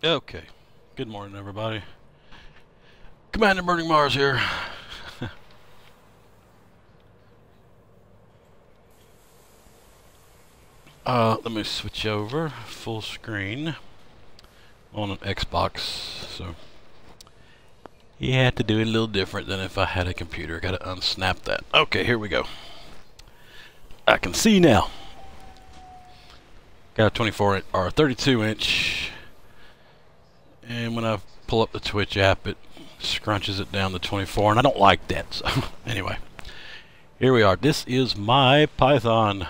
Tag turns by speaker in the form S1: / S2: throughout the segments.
S1: Okay, good morning everybody. Commander Burning Mars here. Let me switch over full screen on an Xbox. So you had to do it a little different than if I had a computer. Gotta unsnap that. Okay, here we go. I can see now. Got a 24 or 32 inch, and when I pull up the Twitch app, it scrunches it down to 24, and I don't like that. So anyway, here we are. This is my Python.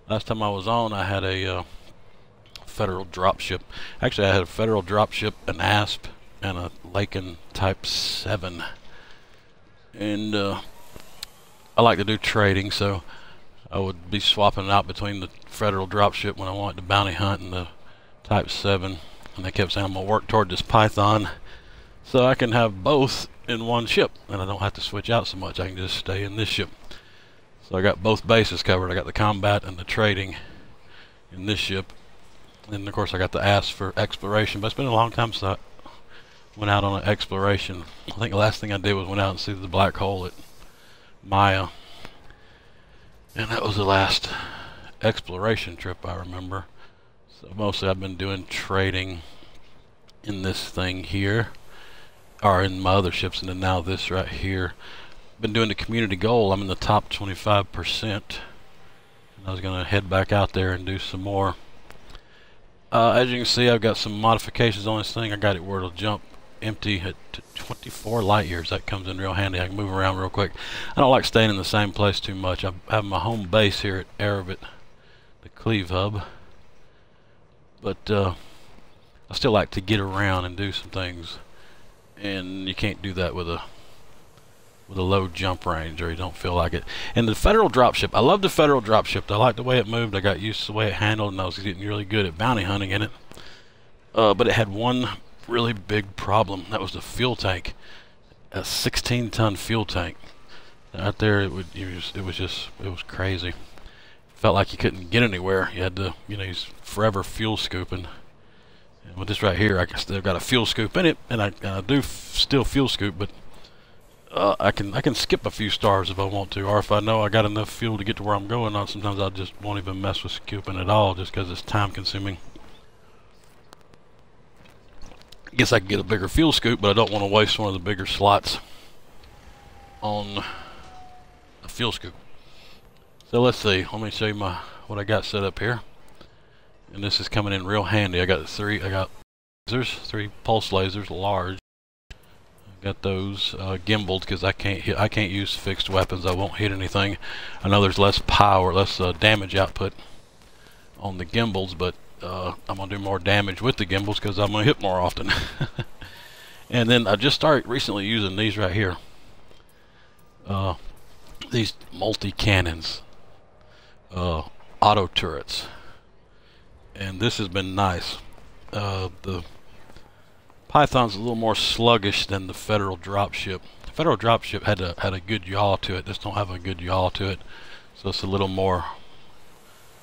S1: Last time I was on, I had a Federal dropship. Actually, I had a Federal dropship, an ASP, and a Laken Type 7. And I like to do trading, so I would be swapping it out between the Federal dropship when I wanted to bounty hunt and the Type 7. And they kept saying, I'm going to work toward this Python so I can have both in one ship, and I don't have to switch out so much. I can just stay in this ship. So I got both bases covered. I got the combat and the trading in this ship. And of course I got the ASP for exploration, but it's been a long time since I went out on an exploration. I think the last thing I did was went out and see the black hole at Maya. And that was the last exploration trip I remember. So mostly I've been doing trading in this thing here, or in my other ships, and then now this right here. Been doing the community goal. I'm in the top 25%, and I was gonna head back out there and do some more. As you can see, I've got some modifications on this thing. I got it where it'll jump empty at 24 light years. That comes in real handy. I can move around real quick. I don't like staying in the same place too much. I have my home base here at Erebit, the Cleve Hub, but I still like to get around and do some things, and you can't do that with a low jump range, or you don't feel like it. And the Federal dropship, I love the Federal dropship. I like the way it moved. I got used to the way it handled, and I was getting really good at bounty hunting in it. But it had one really big problem. That was the fuel tank. A 16-ton fuel tank. Out there, it was crazy. Felt like you couldn't get anywhere. You had to, use forever fuel scooping. And with this right here, I still got a fuel scoop in it, and I do still fuel scoop, but I can skip a few stars if I want to, or if I know I got enough fuel to get to where I'm going. Sometimes I just won't even mess with scooping at all, just because it's time consuming. I guess I can get a bigger fuel scoop, but I don't want to waste one of the bigger slots on a fuel scoop. So let's see. Let me show you what I got set up here, and this is coming in real handy. I got three pulse lasers, large. Got those gimbaled because I can't use fixed weapons. I won't hit anything. I know there's less power, less damage output on the gimbals, but I'm gonna do more damage with the gimbals because I'm gonna hit more often. And then I just started recently using these right here. These multi-cannons, auto turrets, and this has been nice. The Python's a little more sluggish than the Federal dropship. The Federal dropship had a good yaw to it. This don't have a good yaw to it, so it's a little more.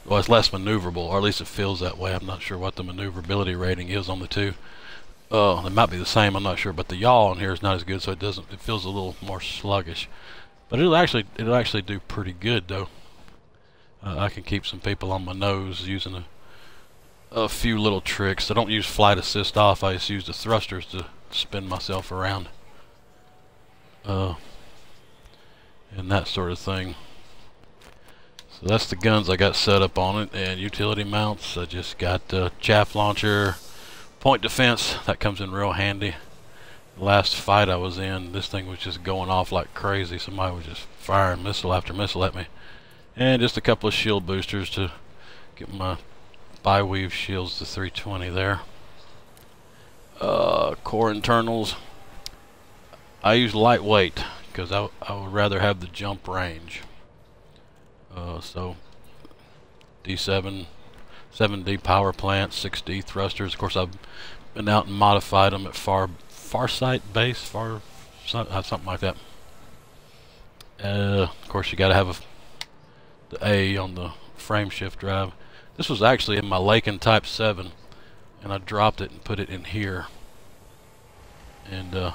S1: Well, it's less maneuverable, or at least it feels that way. I'm not sure what the maneuverability rating is on the two. It might be the same. I'm not sure, but the yaw on here is not as good, so it feels a little more sluggish. But it'll actually do pretty good though. I can keep some people on my nose using a few little tricks. I don't use flight assist off. I just use the thrusters to spin myself around, and that sort of thing. So that's the guns I got set up on it, and utility mounts. I just got chaff launcher, point defense. That comes in real handy. The last fight I was in, this thing was just going off like crazy. Somebody was just firing missile after missile at me, and just a couple of shield boosters to get my bi-weave shields to 320 there. Core internals, I use lightweight because I would rather have the jump range. So D7, 7D power plant, 6D thrusters. Of course, I've been out and modified them at Farsight base, something like that. Of course, you got to have the A on the frame shift drive. This was actually in my Laken Type 7. and I dropped it and put it in here. And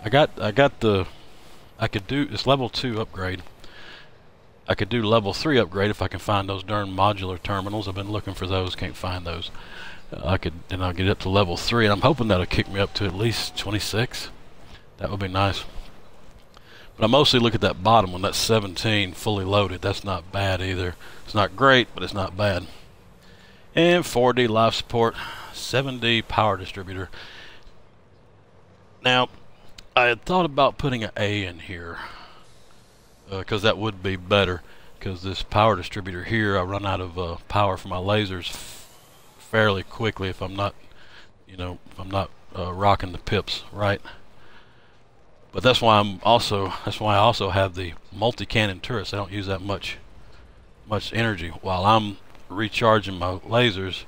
S1: I could do this level 2 upgrade. I could do level 3 upgrade if I can find those darn modular terminals. I've been looking for those, can't find those. I'll get up to level 3, and I'm hoping that'll kick me up to at least 26. That would be nice. But I mostly look at that bottom one, that's 17 fully loaded. That's not bad either. It's not great, but it's not bad. And 4D life support, 7D power distributor. Now, I had thought about putting an A in here, because that would be better, because this power distributor here, I run out of power for my lasers fairly quickly if I'm not, rocking the pips right. But that's why I also have the multi-cannon turrets. I don't use that much energy while I'm recharging my lasers.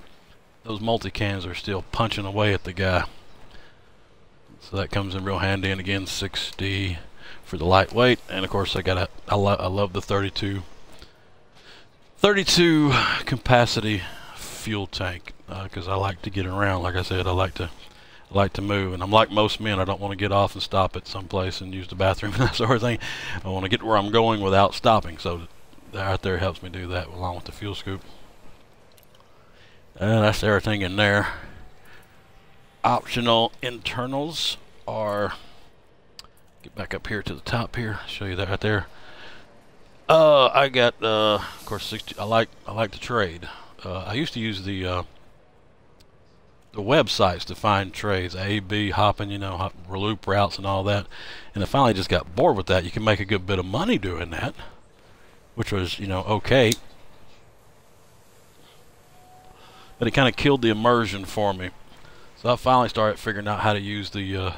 S1: Those multi-cannons are still punching away at the guy, so that comes in real handy. And again, 6D for the lightweight, and of course I love the 32 capacity fuel tank, because I like to get around. Like I said, I like to move, and I'm like most men. I don't want to get off and stop at some place and use the bathroom and that sort of thing. I want to get where I'm going without stopping, so right there helps me do that along with the fuel scoop. And that's everything in there. Optional internals are, get back up here to the top here, show you that right there. I got of course 60. I like to trade. I used to use the websites to find trades, A, B, hopping, loop routes and all that. And I finally just got bored with that. You can make a good bit of money doing that, which was, okay. But it kind of killed the immersion for me. So I finally started figuring out how to use the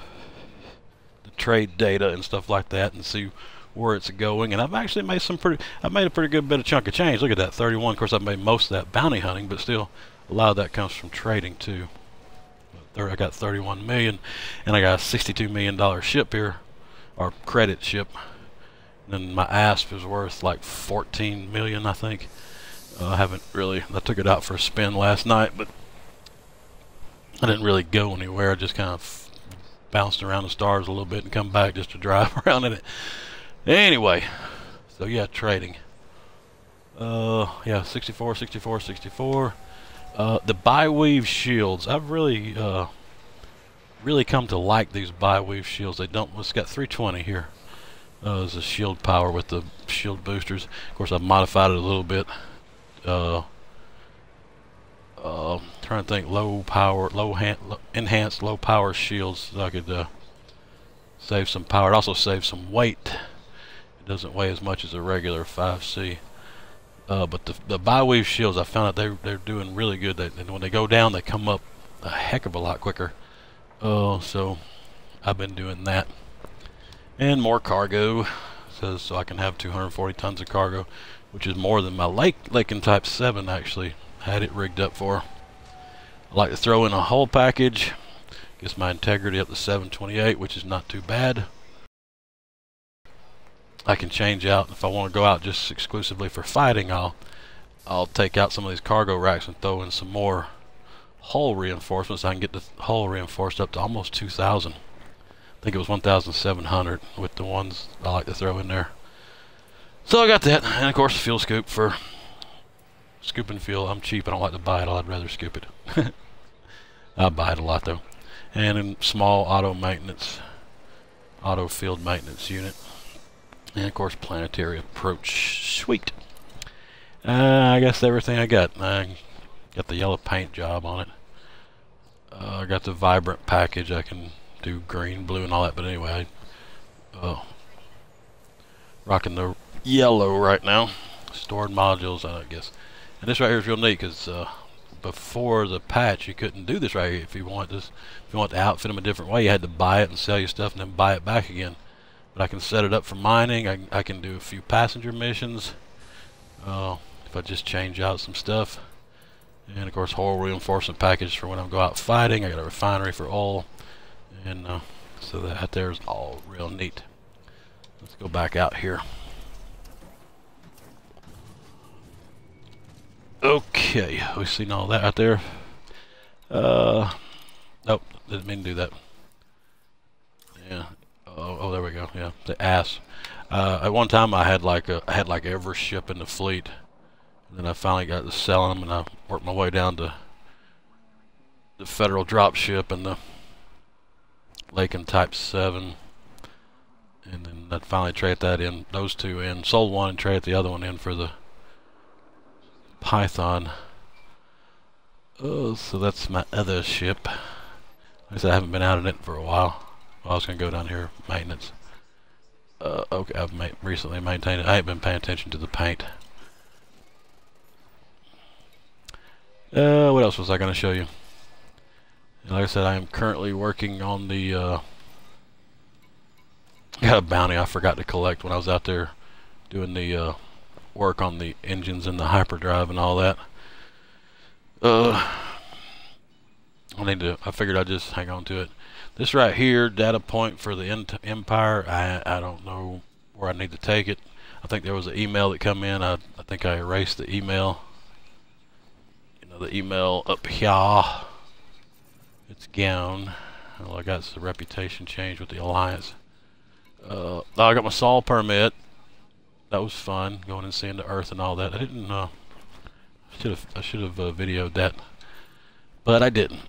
S1: trade data and stuff like that, and see where it's going. And I've actually made a pretty good bit of chunk of change. Look at that, 31. Of course, I've made most of that bounty hunting, but still a lot of that comes from trading too. I got 31 million, and I got a $62 million ship here, or credit ship. And then my ASP is worth like 14 million, I think. I took it out for a spin last night, but I didn't really go anywhere. I just kind of bounced around the stars a little bit and come back just to drive around in it. Anyway, so yeah, trading. Yeah, 64, 64, 64. The bi-weave shields, I've really come to like these bi-weave shields. It's got 320 here as a shield power with the shield boosters. Of course, I've modified it a little bit. Trying to think, enhanced low power shields, so I could save some power. It also saves some weight. It doesn't weigh as much as a regular 5C. But the bi-weave shields, I found out they're doing really good. And when they go down, they come up a heck of a lot quicker. So I've been doing that. And more cargo, so I can have 240 tons of cargo, which is more than my Laken Type 7 actually had it rigged up for. I like to throw in a whole package. Gets my integrity up to 728, which is not too bad. I can change out, if I want to go out just exclusively for fighting, I'll take out some of these cargo racks and throw in some more hull reinforcements. I can get the hull reinforced up to almost 2,000. I think it was 1,700 with the ones I like to throw in there. So I got that, and of course the fuel scoop for scooping fuel. I'm cheap, I don't like to buy it, I'd rather scoop it. I buy it a lot though. And in small auto field maintenance unit. And of course planetary approach suite. I guess everything I got. I got the yellow paint job on it. I got the vibrant package. I can do green, blue, and all that. But anyway, rocking the yellow right now. Stored modules, I guess. And this right here is real neat because before the patch, you couldn't do this right here. If you want to outfit them a different way, you had to buy it and sell your stuff and then buy it back again. But I can set it up for mining. I can do a few passenger missions if I just change out some stuff. And of course, hull reinforcement package for when I go out fighting. I got a refinery for oil, and so that there's all real neat. Let's go back out here. Okay, we've seen all that out there. Nope, didn't mean to do that. Yeah. Oh, there we go. Yeah, the ass. At one time, I had like every ship in the fleet, and then I finally got to selling them, and I worked my way down to the Federal dropship and the Laken Type 7, and then I finally traded that in, those two in, sold one and traded the other one in for the Python. Oh, so that's my other ship. Like I said, I haven't been out in it for a while. I was going to go down here, maintenance. Okay, I've recently maintained it. I ain't been paying attention to the paint. What else was I going to show you? Like I said, I am currently working on the, got a bounty I forgot to collect when I was out there doing the, work on the engines and the hyperdrive and all that. I figured I'd just hang on to it. This right here, data point for the Empire, I don't know where I need to take it. I think there was an email that come in. I think I erased the email. You know, the email up here. It's gone. All I got is the reputation change with the Alliance. I got my Sol permit. That was fun, going and seeing the Earth and all that. I didn't I should have videoed that, but I didn't.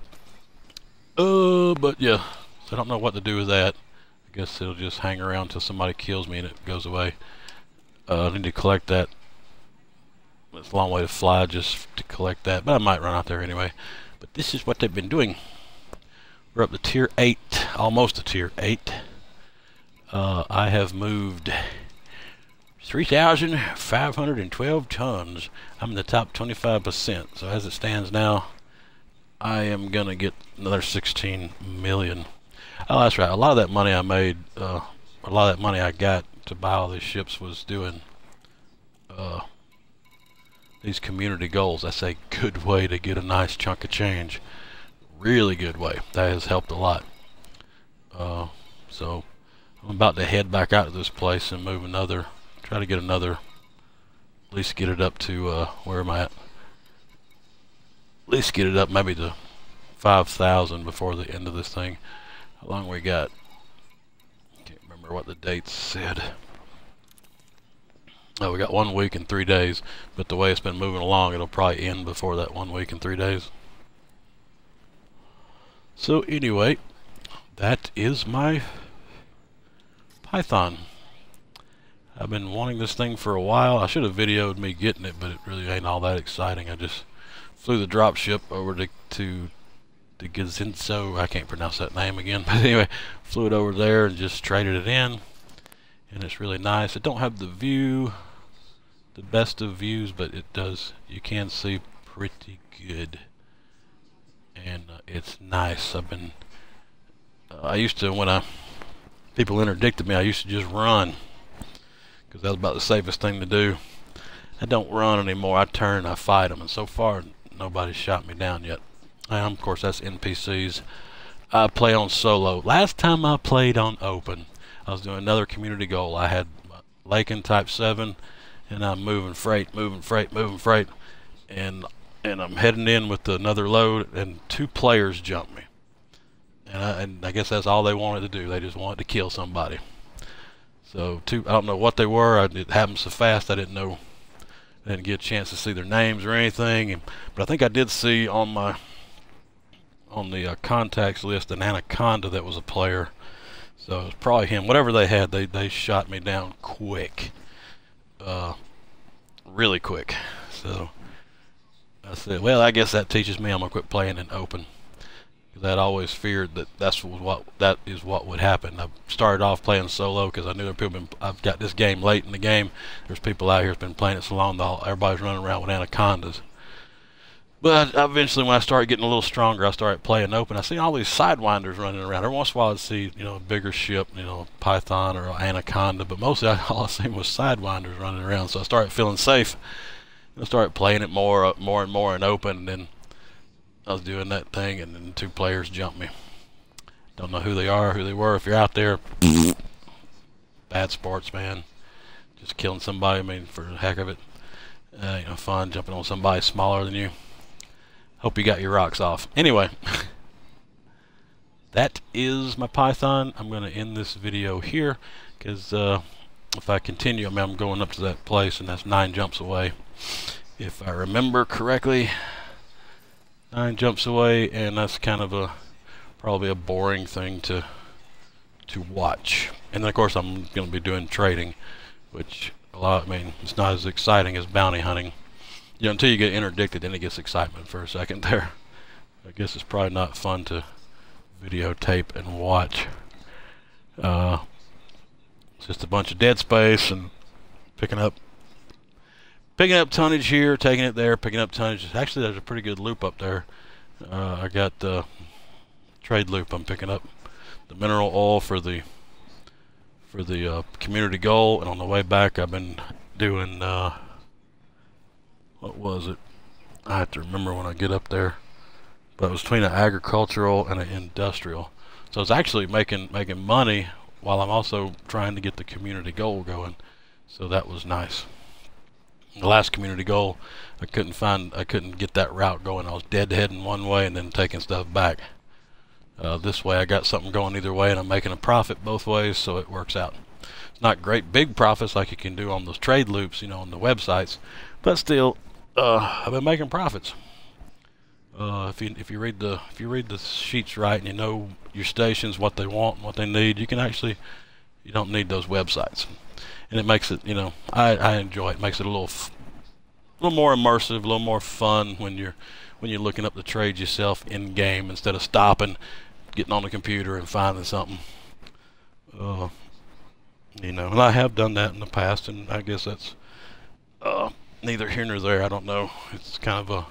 S1: But yeah, so I don't know what to do with that. I guess it'll just hang around till somebody kills me and it goes away. I need to collect that. It's a long way to fly just to collect that, but I might run out there anyway. But this is what they've been doing. We're up to tier 8, almost to tier 8. I have moved 3,512 tons. I'm in the top 25%. So as it stands now, I am gonna get another 16 million. Oh, that's right. A lot of that money I made, a lot of that money I got to buy all these ships was doing these community goals. That's a good way to get a nice chunk of change. Really good way. That has helped a lot. So I'm about to head back out of this place and move another. Try to get another. At least get it up to where am I at? At least get it up maybe to 5,000 before the end of this thing. How long we got? Can't remember what the dates said. Oh, we got 1 week and 3 days, but the way it's been moving along, it'll probably end before that 1 week and 3 days. So anyway, that is my Python. I've been wanting this thing for a while. I should have videoed me getting it, but it really ain't all that exciting. I just flew the dropship over to Gazinso. I can't pronounce that name again, but anyway, flew it over there and just traded it in, and it's really nice. It don't have the view, the best of views, but it does. You can see pretty good, and it's nice. I've been. I used to when people interdicted me, I used to just run. Because that was about the safest thing to do. I don't run anymore. I turn, I fight them, and so far nobody's shot me down yet. Of course, that's NPCs. I play on solo. Last time I played on open, I was doing another community goal. I had Laken Type 7, and I'm moving freight, and I'm heading in with another load, and 2 players jumped me. And I guess that's all they wanted to do. They just wanted to kill somebody. So I don't know what they were. It happened so fast I didn't know. I didn't get a chance to see their names or anything. But I think I did see on the contacts list an Anaconda that was a player. So it was probably him. Whatever they had, they shot me down quick, really quick. So I said, well, I guess that teaches me I'm gonna quit playing in open. Because I'd always feared that that is what would happen. I started off playing solo because I knew there were people. I've got this game late in the game. There's people out here who's been playing it so long. Everybody's running around with Anacondas. But eventually, when I started getting a little stronger, I started playing open. I see all these sidewinders running around. Every once in a while, I'd see a bigger ship, a Python or an Anaconda. But mostly, all I seen was sidewinders running around. So I started feeling safe. I started playing it more and more in open. And then I was doing that thing, and then 2 players jumped me. Don't know who they are, who they were. If you're out there, bad sports, man. Just killing somebody, I mean, for the heck of it. Fun jumping on somebody smaller than you. Hope you got your rocks off. Anyway, that is my python. I'm going to end this video here because if I continue, I mean, I'm going up to that place, and that's 9 jumps away. If I remember correctly, 9 jumps away, and that's kind of probably a boring thing to watch. And then of course I'm going to be doing trading, which I mean, it's not as exciting as bounty hunting. You know, until you get interdicted, then it gets excitement for a second there. I guess it's probably not fun to videotape and watch. It's just a bunch of dead space and picking up tonnage here, taking it there, picking up tonnage. Actually, there's a pretty good loop up there. I got the trade loop. I'm picking up the mineral oil for the community goal, and on the way back I've been doing what was it? I have to remember when I get up there, but it was between an agricultural and an industrial. So it's actually making money while I'm also trying to get the community goal going. So that was nice. The last community goal, I couldn't get that route going. I was deadheading one way and then taking stuff back. This way I got something going either way, and I'm making a profit both ways, so it works out. It's not great big profits like you can do on those trade loops, you know, on the websites, but still, I've been making profits. If you read the sheets right and you know your stations, what they want and what they need, you don't need those websites, and it makes it, you know, I enjoy it. It makes it a little more immersive, a little more fun when you're looking up the trades yourself in game instead of stopping, getting on the computer and finding something. You know, and I have done that in the past, and I guess that's neither here nor there. I don't know. It's kind of a,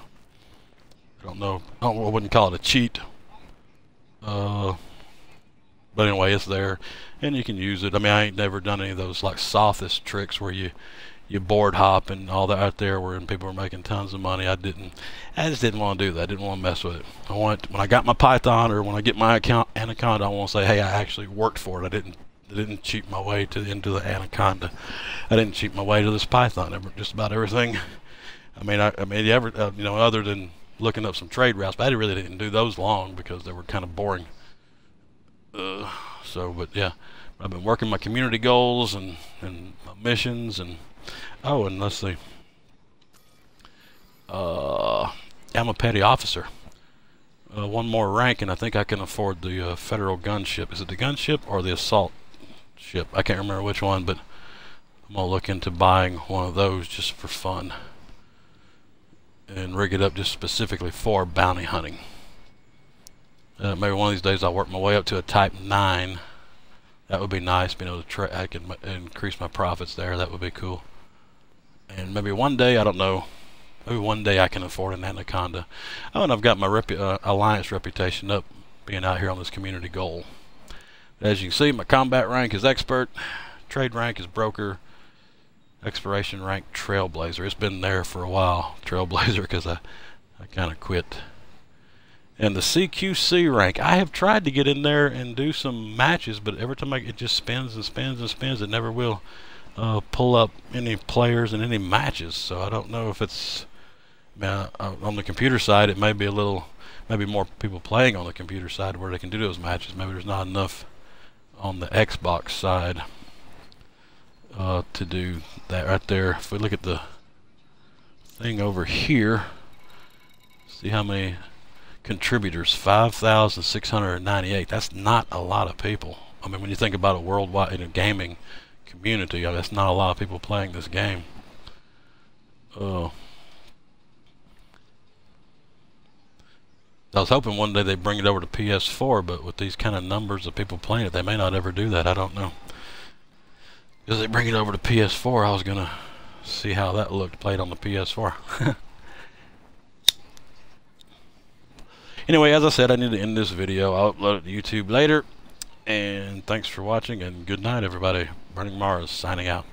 S1: I don't know. I wouldn't call it a cheat. But anyway, it's there, and you can use it. I mean, I ain't never done any of those like sophist tricks where you board hop and all that out there where people are making tons of money. I just didn't want to do that. I didn't want to mess with it. When I got my Python, or when I get my account Anaconda, I want to say, hey, I actually worked for it. I didn't cheat my way into the Anaconda. I didn't cheat my way to this Python. Just about everything. I mean, you know, other than looking up some trade routes, but I really didn't do those long because they were kind of boring. But yeah, I've been working my community goals and my missions, and and let's see. I'm a petty officer. One more rank, and I think I can afford the federal gunship. Is it the gunship or the assault ship? I can't remember which one, but I'm gonna look into buying one of those just for fun and rig it up just specifically for bounty hunting. Maybe one of these days I'll work my way up to a Type 9. That would be nice, being able to I can increase my profits there. That would be cool. And maybe one day, I don't know, maybe one day I can afford an Anaconda. Oh, and I've got my Alliance reputation up, being out here on this community goal. As you can see, my combat rank is expert, trade rank is broker, exploration rank trailblazer. It's been there for a while, trailblazer, because I kind of quit. And the CQC rank, I have tried to get in there and do some matches, but every time it just spins and spins and spins. It never will pull up any players in any matches. So I don't know if it's, on the computer side, it may be maybe more people playing on the computer side where they can do those matches. Maybe there's not enough on the Xbox side to do that right there. If we look at the thing over here, see how many contributors, 5,698. That's not a lot of people. I mean, when you think about a worldwide, in a gaming community, that's not a lot of people playing this game. I was hoping one day they'd bring it over to PS4, but with these kind of numbers of people playing it, they may not ever do that. I don't know. Because they bring it over to PS4, I was gonna see how that looked played on the PS4. Anyway, as I said, I need to end this video. I'll upload it to YouTube later. And thanks for watching, and good night, everybody. Burning Mars signing out.